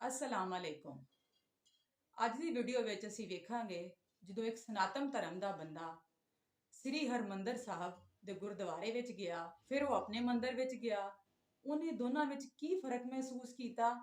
अस्सलाम वालेकुम। ਅੱਜ ਦੀ ਵੀਡੀਓ ਵਿੱਚ ਅਸੀਂ ਵੇਖਾਂਗੇ ਜਦੋਂ ਇੱਕ ਸਨਾਤਨ ਧਰਮ ਦਾ ਬੰਦਾ ਸ੍ਰੀ ਹਰਮੰਦਰ ਸਾਹਿਬ ਦੇ ਗੁਰਦੁਆਰੇ ਵਿੱਚ ਗਿਆ, ਫਿਰ ਉਹ ਆਪਣੇ ਮੰਦਿਰ ਵਿੱਚ ਗਿਆ। ਉਹਨੇ ਦੋਨਾਂ ਵਿੱਚ ਕੀ ਫਰਕ ਮਹਿਸੂਸ ਕੀਤਾ?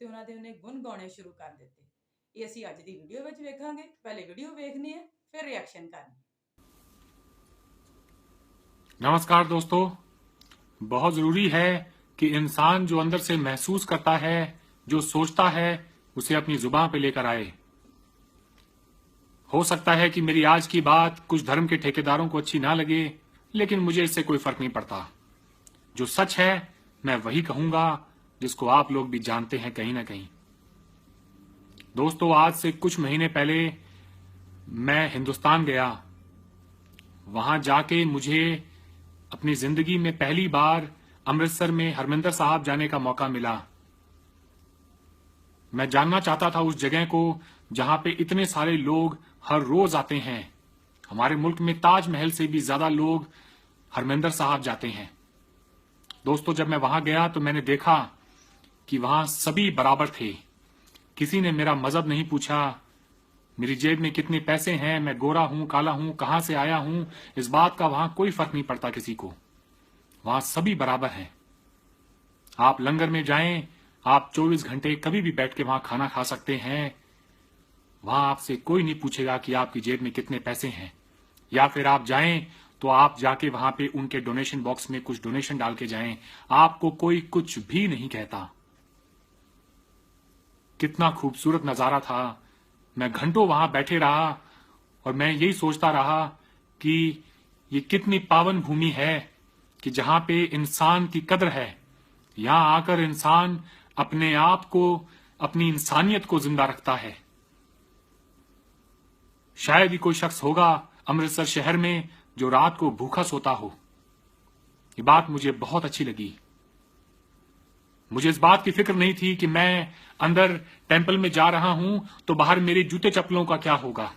ਤੇ ਉਹਨਾਂ ਦੇ ਉਹਨੇ ਗੁਣ ਗਾਉਣੇ ਸ਼ੁਰੂ ਕਰ ਦਿੱਤੇ। ਇਹ ਅਸੀਂ ਅੱਜ ਦੀ ਵੀਡੀਓ ਵਿੱਚ ਵੇਖਾਂਗੇ। ਪਹਿਲੇ ਵੀਡੀਓ ਵੇਖਣੀ ਹੈ, ਫਿਰ ਰਿਐਕਸ਼ਨ ਕਰਨੀ। नमस्कार दोस्तों। बहुत ज़रूरी है कि इंसान जो अंदर से महसूस करता है, जो सोचता है, उसे अपनी जुबान पे लेकर आए। हो सकता है कि मेरी आज की बात कुछ धर्म के ठेकेदारों को अच्छी ना लगे, लेकिन मुझे इससे कोई फर्क नहीं पड़ता। जो सच है मैं वही कहूंगा, जिसको आप लोग भी जानते हैं कहीं ना कहीं। दोस्तों, आज से कुछ महीने पहले मैं हिंदुस्तान गया। वहां जाके मुझे अपनी जिंदगी में पहली बार अमृतसर में हरमिंदर साहब जाने का मौका मिला। मैं जानना चाहता था उस जगह को जहां पे इतने सारे लोग हर रोज आते हैं। हमारे मुल्क में ताजमहल से भी ज्यादा लोग हरमिंदर साहब जाते हैं। दोस्तों, जब मैं वहां गया तो मैंने देखा कि वहां सभी बराबर थे। किसी ने मेरा मजहब नहीं पूछा, मेरी जेब में कितने पैसे हैं, मैं गोरा हूं, काला हूं, कहां से आया हूं, इस बात का वहां कोई फर्क नहीं पड़ता किसी को। वहां सभी बराबर हैं। आप लंगर में जाएं, आप 24 घंटे कभी भी बैठ के वहां खाना खा सकते हैं। वहां आपसे कोई नहीं पूछेगा कि आपकी जेब में कितने पैसे हैं। या फिर आप जाएं तो आप जाके वहां पे उनके डोनेशन बॉक्स में कुछ डोनेशन डाल के जाएं, आपको कोई कुछ भी नहीं कहता। कितना खूबसूरत नजारा था। मैं घंटों वहां बैठे रहा और मैं यही सोचता रहा कि ये कितनी पावन भूमि है कि जहां पे इंसान की कद्र है। यहां आकर इंसान अपने आप को, अपनी इंसानियत को जिंदा रखता है। शायद ही कोई शख्स होगा अमृतसर शहर में जो रात को भूखा सोता हो। ये बात मुझे बहुत अच्छी लगी। मुझे इस बात की फिक्र नहीं थी कि मैं अंदर टेंपल में जा रहा हूं तो बाहर मेरे जूते चप्पलों का क्या होगा।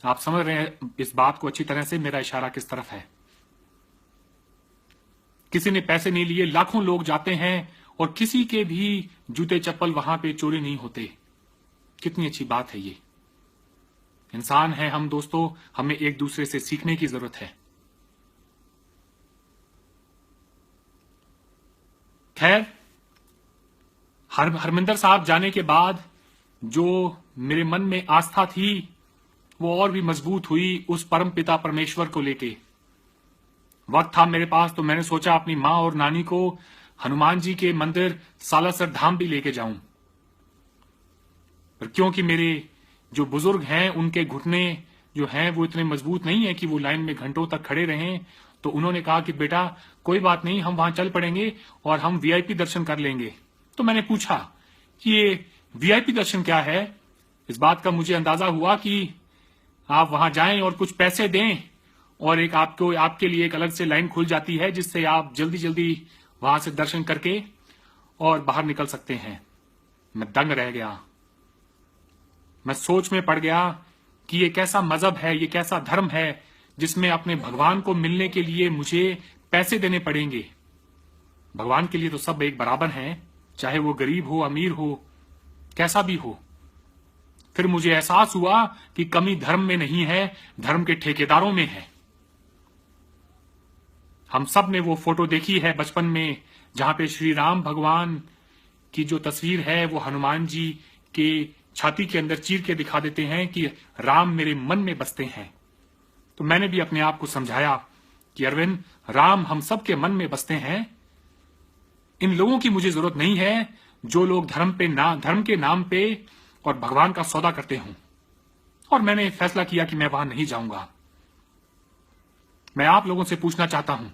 आप समझ रहे हैं इस बात को अच्छी तरह से, मेरा इशारा किस तरफ है। किसी ने पैसे नहीं लिए, लाखों लोग जाते हैं और किसी के भी जूते चप्पल वहां पे चोरी नहीं होते। कितनी अच्छी बात है ये। इंसान है हम दोस्तों, हमें एक दूसरे से सीखने की जरूरत है। खैर, हरमिंदर साहब जाने के बाद जो मेरे मन में आस्था थी वो और भी मजबूत हुई उस परम पिता परमेश्वर को लेके। वक्त था मेरे पास तो मैंने सोचा अपनी मां और नानी को हनुमान जी के मंदिर सालासर धाम भी लेके जाऊं। पर क्योंकि मेरे जो बुजुर्ग हैं उनके घुटने जो हैं वो इतने मजबूत नहीं है कि वो लाइन में घंटों तक खड़े रहें, तो उन्होंने कहा कि बेटा कोई बात नहीं, हम वहां चल पड़ेंगे और हम वीआईपी दर्शन कर लेंगे। तो मैंने पूछा कि ये वीआईपी दर्शन क्या है। इस बात का मुझे अंदाजा हुआ कि आप वहां जाएं और कुछ पैसे दें और एक आपके लिए एक अलग से लाइन खुल जाती है जिससे आप जल्दी जल्दी वहां से दर्शन करके और बाहर निकल सकते हैं। मैं दंग रह गया। मैं सोच में पड़ गया कि ये कैसा मजहब है, ये कैसा धर्म है जिसमें अपने भगवान को मिलने के लिए मुझे पैसे देने पड़ेंगे। भगवान के लिए तो सब एक बराबर हैं, चाहे वो गरीब हो, अमीर हो, कैसा भी हो। फिर मुझे एहसास हुआ कि कमी धर्म में नहीं है, धर्म के ठेकेदारों में है। हम सब ने वो फोटो देखी है बचपन में जहां पे श्री राम भगवान की जो तस्वीर है वो हनुमान जी के छाती के अंदर चीर के दिखा देते हैं कि राम मेरे मन में बसते हैं। तो मैंने भी अपने आप को समझाया कि अरविंद, राम हम सब के मन में बसते हैं। इन लोगों की मुझे जरूरत नहीं है जो लोग धर्म के नाम पे और भगवान का सौदा करते हों। और मैंने फैसला किया कि मैं वहां नहीं जाऊंगा। मैं आप लोगों से पूछना चाहता हूं,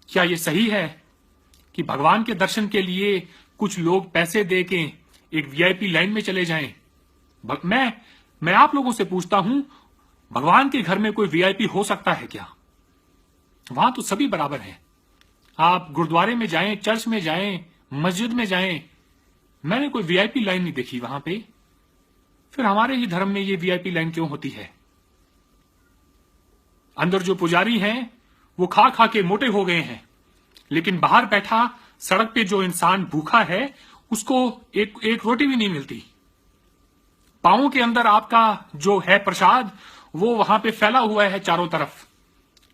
क्या यह सही है कि भगवान के दर्शन के लिए कुछ लोग पैसे दे के एक वीआईपी लाइन में चले जाएं? मैं आप लोगों से पूछता हूं, भगवान के घर में कोई वीआईपी हो सकता है क्या? वहां तो सभी बराबर हैं। आप गुरुद्वारे में जाएं, चर्च में जाएं, मस्जिद में जाएं, मैंने कोई वीआईपी लाइन नहीं देखी वहां पे। फिर हमारे ही धर्म में ये वीआईपी लाइन क्यों होती है? अंदर जो पुजारी हैं वो खा खा के मोटे हो गए हैं। लेकिन बाहर बैठा सड़क पे जो इंसान भूखा है उसको एक रोटी भी नहीं मिलती। पांवों के अंदर आपका जो है प्रसाद वो वहां पे फैला हुआ है चारों तरफ,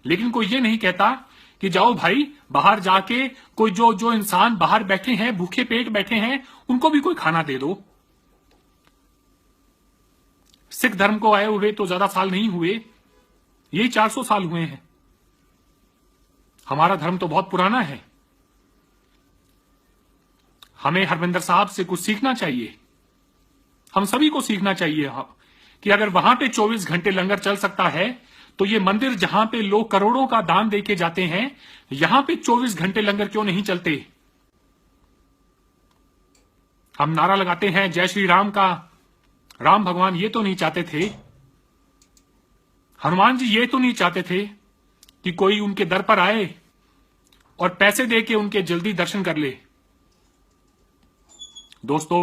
लेकिन कोई ये नहीं कहता कि जाओ भाई बाहर जाके कोई जो जो इंसान बाहर बैठे हैं भूखे पेट बैठे हैं उनको भी कोई खाना दे दो। सिख धर्म को आए हुए तो ज्यादा साल नहीं हुए, यही 400 साल हुए हैं। हमारा धर्म तो बहुत पुराना है। हमें हरविंदर साहब से कुछ सीखना चाहिए, हम सभी को सीखना चाहिए कि अगर वहां पे 24 घंटे लंगर चल सकता है तो ये मंदिर जहां पे लोग करोड़ों का दान देके जाते हैं यहां पे 24 घंटे लंगर क्यों नहीं चलते। हम नारा लगाते हैं जय श्री राम का, राम भगवान ये तो नहीं चाहते थे, हनुमान जी ये तो नहीं चाहते थे कि कोई उनके दर पर आए और पैसे देके उनके जल्दी दर्शन कर ले। दोस्तों,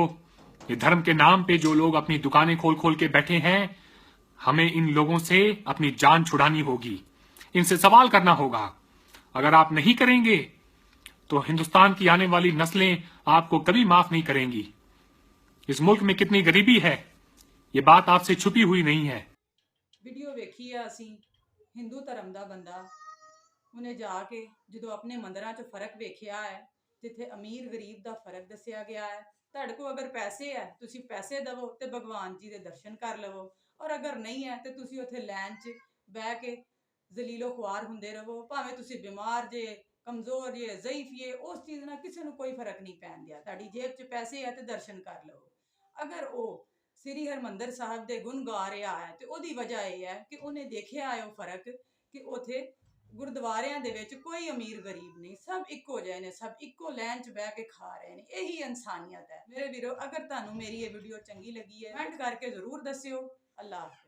ये धर्म के नाम पे जो लोग अपनी दुकानें खोल खोल के बैठे हैं, हमें इन लोगों से अपनी जान छुड़ानी होगी, इनसे सवाल करना होगा। अगर आप नहीं करेंगे तो हिंदुस्तान की आने वाली नस्लें आपको कभी माफ नहीं करेंगी। इस मुल्क में कितनी गरीबी है ये बात आपसे छुपी हुई नहीं है। ਵੀਡੀਓ ਵੇਖੀ ਆ ਅਸੀਂ ਹਿੰਦੂ ਧਰਮ ਦਾ ਬੰਦਾ, ਉਹਨੇ ਜਾ ਕੇ ਜਦੋਂ ਆਪਣੇ ਮੰਦਰਾਂ 'ਚ ਫਰਕ ਵੇਖਿਆ ਹੈ, ਜਿੱਥੇ ਅਮੀਰ ਗਰੀਬ ਦਾ ਫਰਕ ਦੱਸਿਆ ਗਿਆ ਹੈ। ਤੁਹਾਡੇ ਕੋਲ ਅਗਰ ਪੈਸੇ ਹੈ ਤੁਸੀਂ ਪੈਸੇ ਦੇਵੋ ਤੇ ਭਗਵਾਨ ਜੀ ਦੇ ਦਰਸ਼ਨ ਕਰ ਲਵੋ, ਔਰ ਅਗਰ ਨਹੀਂ ਹੈ ਤੇ ਤੁਸੀਂ ਉੱਥੇ ਲਾਈਨ 'ਚ ਬਹਿ ਕੇ ਜ਼ਲੀਲੋ ਖੁਆਰ ਹੁੰਦੇ ਰਹੋ। ਭਾਵੇਂ ਤੁਸੀਂ ਬਿਮਾਰ ਜੇ, ਕਮਜ਼ੋਰ ਜੇ, ਜ਼ਈਫ ਜੇ, ਉਸ ਚੀਜ਼ ਨਾਲ ਕਿਸੇ ਨੂੰ ਕੋਈ ਫਰਕ ਨਹੀਂ ਪੈਣ ਦਿਆ। ਤੁਹਾਡੀ ਜੇਬ 'ਚ ਪੈਸੇ ਹੈ ਤੇ ਦਰਸ਼ਨ ਕਰ ਲਵੋ। ਅਗਰ ਉਹ ਸ੍ਰੀ ਹਰਮੰਦਰ ਸਾਹਿਬ ਦੇ ਗੁਣ ਗਾ ਰਿਹਾ ਹੈ ਤੇ ਉਹਦੀ ਵਜ੍ਹਾ ਇਹ ਹੈ ਕਿ ਉਹਨੇ ਦੇਖਿਆ ਹੈ ਉਹ ਫਰਕ ਕਿ ਉਥੇ ਗੁਰਦੁਆਰਿਆਂ ਦੇ ਵਿੱਚ ਕੋਈ ਅਮੀਰ ਗਰੀਬ ਨਹੀਂ, ਸਭ ਇੱਕੋ ਜਿਹੇ ਨੇ, ਸਭ ਇੱਕੋ ਲਾਈਨ 'ਚ ਬਹਿ ਕੇ ਖਾ ਰਹੇ ਨੇ। ਇਹੀ ਇਨਸਾਨੀਅਤ ਹੈ ਮੇਰੇ ਵੀਰੋ। ਅਗਰ ਤੁਹਾਨੂੰ ਮੇਰੀ ਇਹ ਵੀਡੀਓ ਚੰਗੀ ਲੱਗੀ ਹੈ ਕਮੈਂਟ ਕਰਕੇ ਜ਼ਰੂਰ ਦੱਸਿਓ। ਅੱਲਾਹ ਹਾਫਿਜ਼।